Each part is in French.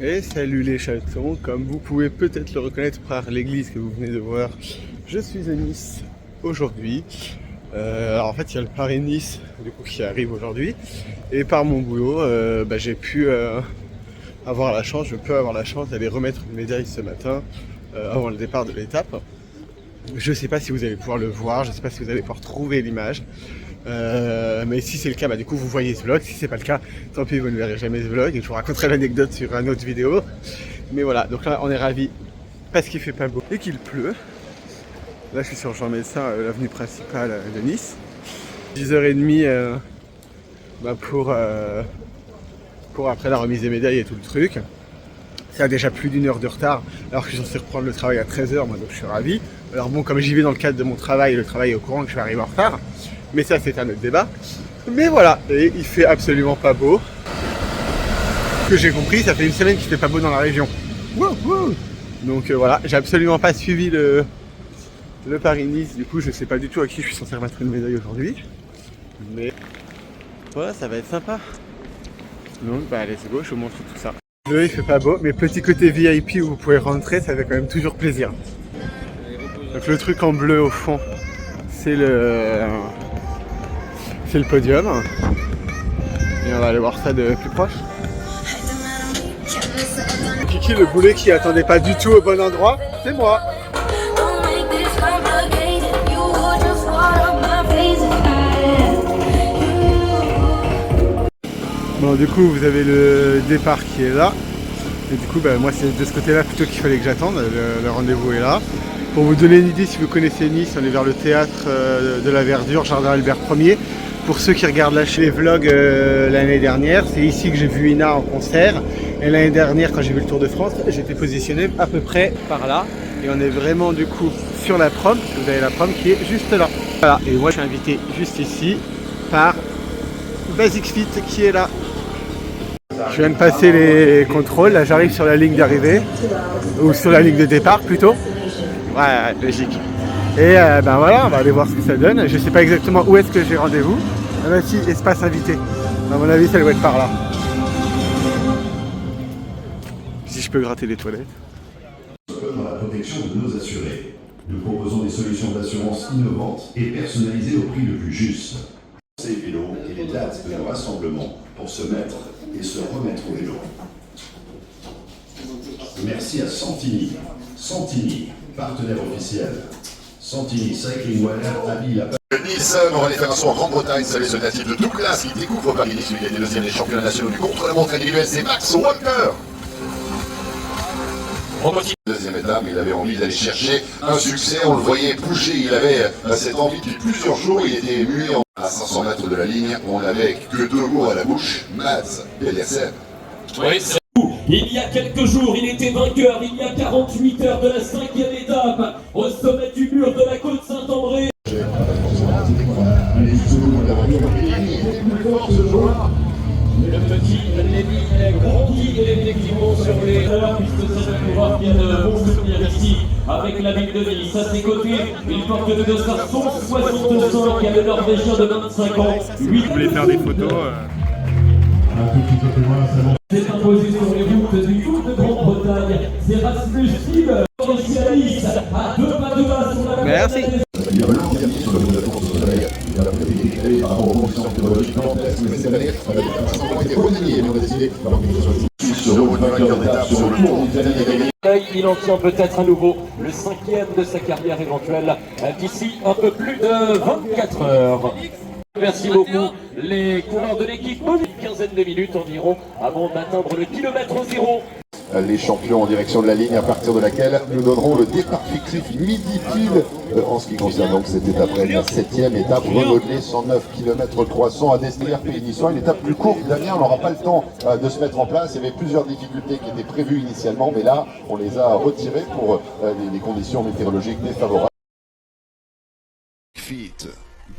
Et salut les chatons, comme vous pouvez peut-être le reconnaître par l'église que vous venez de voir, je suis à Nice aujourd'hui. Alors en fait il y a le Paris-Nice du coup qui arrive aujourd'hui. Et par mon boulot, j'ai pu avoir la chance, je peux avoir la chance d'aller remettre une médaille ce matin avant le départ de l'étape. Je sais pas si vous allez pouvoir le voir, je sais pas si vous allez pouvoir trouver l'image. Mais si c'est le cas, du coup vous voyez ce vlog. Si c'est pas le cas, tant pis, vous ne verrez jamais ce vlog et je vous raconterai l'anecdote sur une autre vidéo. Mais voilà, donc là on est ravis parce qu'il fait pas beau et qu'il pleut. Là je suis sur Jean Messin, l'avenue principale de Nice. 10h30 pour après la remise des médailles et tout le truc. Ça a déjà plus d'une heure de retard alors que je suis censé reprendre le travail à 13h, moi, donc je suis ravi. Alors bon, comme j'y vais dans le cadre de mon travail, le travail est au courant que je vais arriver en retard. Mais ça c'est un autre débat. Mais voilà, et il fait absolument pas beau. Ce que j'ai compris, ça fait une semaine qu'il fait pas beau dans la région. Wouhou. Donc voilà, j'ai absolument pas suivi le Paris-Nice, du coup je sais pas du tout à qui je suis censé remettre une médaille aujourd'hui. Mais voilà, ça va être sympa. Donc let's go, je vous montre tout ça. Il fait pas beau, mais petit côté VIP où vous pouvez rentrer, ça fait quand même toujours plaisir. Donc le truc en bleu au fond, c'est le podium. Et on va aller voir ça de plus proche. Kiki, le boulet qui attendait pas du tout au bon endroit, c'est moi. Bon, du coup vous avez le départ qui est là. Et du coup moi c'est de ce côté là plutôt qu'il fallait que j'attende, le rendez-vous est là. Pour vous donner une idée, si vous connaissez Nice, on est vers le théâtre de la Verdure, Jardin Albert Ier. Pour ceux qui regardent là chez les vlogs l'année dernière, c'est ici que j'ai vu Ina en concert. Et l'année dernière, quand j'ai vu le Tour de France, j'étais positionné à peu près par là. Et on est vraiment du coup sur la prom, parce que vous avez la prom qui est juste là. Voilà, et moi je suis invité juste ici par Basic Fit qui est là. Je viens de passer les contrôles, là j'arrive sur la ligne d'arrivée, ou sur la ligne de départ plutôt. Ouais, logique. Et voilà, on va aller voir ce que ça donne. Je sais pas exactement où est-ce que j'ai rendez-vous. Ah bah si, espace invité. À mon avis, ça doit être par là. Si je peux gratter les toilettes. Dans la protection de nos assurés, nous proposons des solutions d'assurance innovantes et personnalisées au prix le plus juste. Ces vélos et les dates de nos rassemblements pour se mettre et se remettre au vélo. Merci à Santini. Santini, partenaire officiel. Santini Cycling Wear habille la... Nice, on va aller faire un saut en Grande-Bretagne, c'est ce natif de Douglas qui découvre Paris-Nice, il a été deuxième des championnats nationaux du contre-la-montre individuel, c'est Max Walker. Deuxième étape, il avait envie d'aller chercher un succès, on le voyait bouger, il avait cette envie depuis plusieurs jours, il était muet à 500 mètres de la ligne, on n'avait que deux mots à la bouche, Mads Pedersen. Oui, c'est fou. Il y a quelques jours, il était vainqueur, il y a 48 heures de la 5e étape, au sommet du mur de la côte Saint-André. Le petit Lévi grandit effectivement sur les heures, puisque c'est un coureur qui a de bons souvenirs ici, avec la ville de Nice. À ses côtés, il porte le dossard 165, il y a le Norvégien de 25 ans. Vous voulez faire des photos C'est imposé sur les routes du Tour de Grande-Bretagne. C'est Rasmus Steve, spécialiste, à 2 pas de bas sur la... Merci. Il en tient peut-être à nouveau le 5e de sa carrière éventuelle d'ici un peu plus de 24 heures. Merci beaucoup les coureurs de l'équipe. Une quinzaine de minutes environ avant d'atteindre le kilomètre zéro. Les champions en direction de la ligne à partir de laquelle nous donnerons le départ fictif midi pile en ce qui concerne donc cette étape, la 7e étape remodelée, 109 km 300 à Destillers Pays Niçois, une étape plus courte. Damien, on n'aura pas le temps de se mettre en place, il y avait plusieurs difficultés qui étaient prévues initialement, mais là on les a retirées pour des conditions météorologiques défavorables. Fit,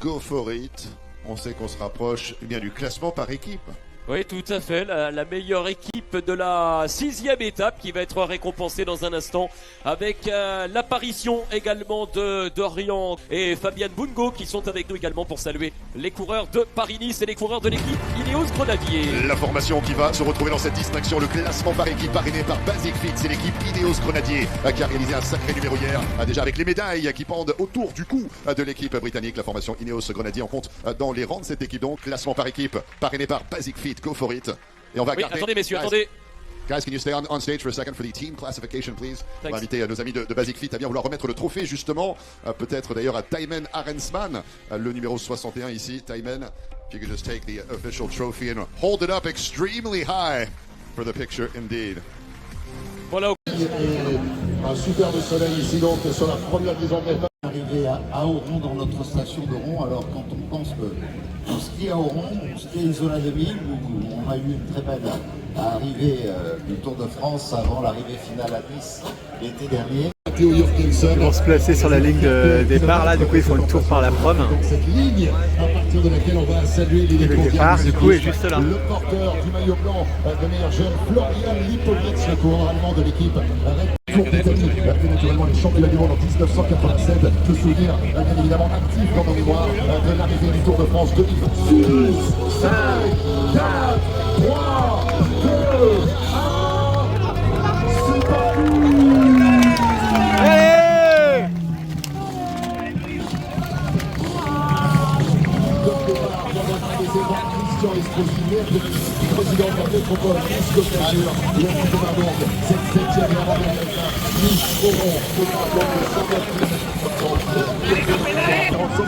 go for it. On sait qu'on se rapproche du classement par équipe. Oui, tout à fait, la meilleure équipe de la 6e étape qui va être récompensée dans un instant avec l'apparition également de Dorian et Fabian Bungo qui sont avec nous également pour saluer les coureurs de Paris-Nice et les coureurs de l'équipe Ineos Grenadier. La formation qui va se retrouver dans cette distinction, le classement par équipe parrainé par Basic Fit, c'est l'équipe Ineos Grenadier qui a réalisé un sacré numéro hier, déjà avec les médailles qui pendent autour du cou de l'équipe britannique. La formation Ineos Grenadier en compte dans les rangs de cette équipe, donc classement par équipe parrainé par Basic Fit. Go for it. Et on va garder... Attendez messieurs, guys, attendez. Guys, can you stay on stage for a second for the team classification, please? On va inviter nos amis de Basic Fit à bien vouloir remettre le trophée, justement. Peut-être d'ailleurs à Thymen Arensman, le numéro 61 ici. Thymen, if you could just take the official trophy and hold it up extremely high for the picture indeed. Voilà. Un superbe soleil ici, donc, sur la première dizaine de mètres. Arrivé à Oron, dans notre station d'Oron. Alors quand on pense que on skie à Oron, on skie à Isola 2000, où on a eu une très belle arrivée du Tour de France avant l'arrivée finale à Nice l'été dernier. Ils vont se placer sur la ligne de départ là, du coup ils font le tour par la prom. Cette ligne à partir de laquelle on va saluer les Le départ du coup est juste là. Le porteur du maillot blanc de meilleur jeune, Florian Lipovitz, le coureur allemand de l'équipe Tour d'Italie, fait naturellement les championnats du monde en 1987. Le souvenir, bien évidemment, actif dans nos mémoires de l'arrivée du Tour de France 2006. 5, 4, 3, 2, 1. C'est parti! Christian Estrosi, président de la métropole Nice-Côte-d'Azur, le démarre donc cette 7e et avant-dernière étape, Nice-Oron, démarre donc le 109 km. 45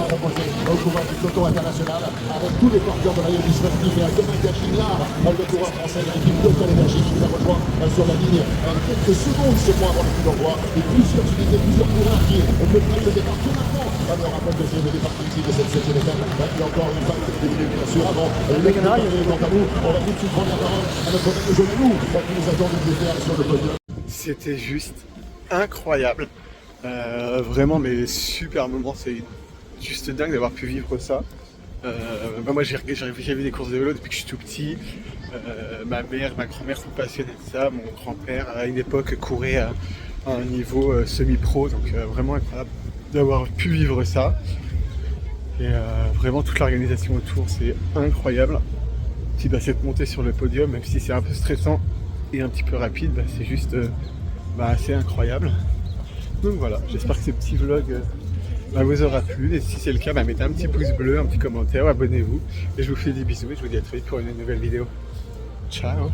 proposés au coureur du peloton international, avec tous les porteurs de maillot sportif et un Thomas Gachillard, le coureur français de l'équipe Total Energy qui nous a rejoint sur la ligne quelques secondes seulement avant le coup d'envoi, et plusieurs unités, plusieurs coureurs qui prennent le départ tout maintenant. Alors rappel de ce départ ici de cette 7e étape, il y a encore une phase de minutes bien sûr avant le canard, quant à nous, on va tout de suite prendre la parole à notre ami Joël qui nous attend de faire sur le podium. C'était juste incroyable. Vraiment, mais super moment, c'est juste dingue d'avoir pu vivre ça. Moi j'ai vu des courses de vélo depuis que je suis tout petit. Ma mère, ma grand-mère sont passionnées de ça. Mon grand-père à une époque courait à un niveau semi-pro, donc vraiment incroyable d'avoir pu vivre ça. Et vraiment toute l'organisation autour, c'est incroyable. Puis cette montée sur le podium, même si c'est un peu stressant et un petit peu rapide, c'est juste assez incroyable. Donc voilà, j'espère que ce petit vlog vous aura plu. Et si c'est le cas, mettez un petit pouce bleu, un petit commentaire, abonnez-vous. Et je vous fais des bisous et je vous dis à très vite pour une nouvelle vidéo. Ciao!